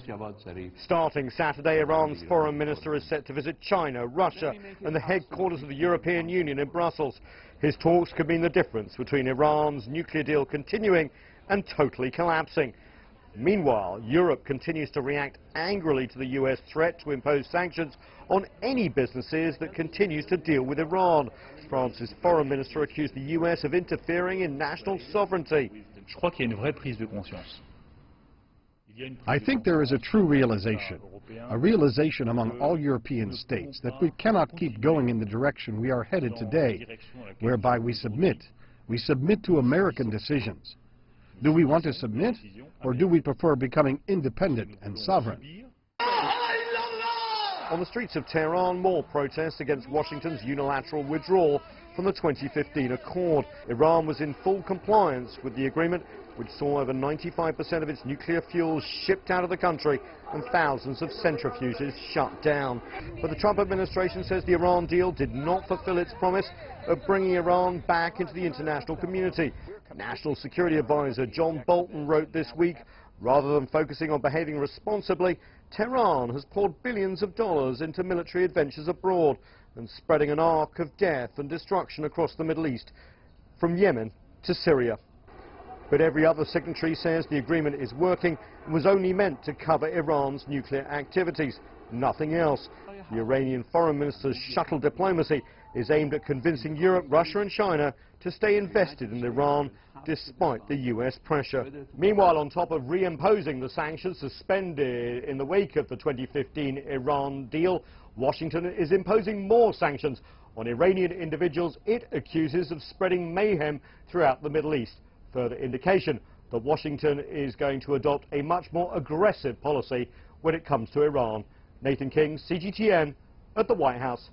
Javad Zarif. Starting Saturday, Iran's foreign minister is set to visit China, Russia and the headquarters of the European Union in Brussels. His talks could mean the difference between Iran's nuclear deal continuing and totally collapsing. Meanwhile, Europe continues to react angrily to the US threat to impose sanctions on any businesses that continues to deal with Iran. France's foreign minister accused the US of interfering in national sovereignty. I think there is a true realization among all European states that we cannot keep going in the direction we are headed today, whereby we submit to American decisions. Do we want to submit, or do we prefer becoming independent and sovereign? On the streets of Tehran, more protests against Washington's unilateral withdrawal from the 2015 accord. Iran was in full compliance with the agreement, which saw over 95% of its nuclear fuels shipped out of the country and thousands of centrifuges shut down. But the Trump administration says the Iran deal did not fulfill its promise of bringing Iran back into the international community. National Security Advisor John Bolton wrote this week, rather than focusing on behaving responsibly, Tehran has poured billions of dollars into military adventures abroad and spreading an arc of death and destruction across the Middle East, from Yemen to Syria. But every other signatory says the agreement is working and was only meant to cover Iran's nuclear activities, nothing else. The Iranian foreign minister's shuttle diplomacy is aimed at convincing Europe, Russia and China to stay invested in Iran despite the US pressure. Meanwhile, on top of reimposing the sanctions suspended in the wake of the 2015 Iran deal, Washington is imposing more sanctions on Iranian individuals it accuses of spreading mayhem throughout the Middle East. Further indication that Washington is going to adopt a much more aggressive policy when it comes to Iran. Nathan King, CGTN, at the White House.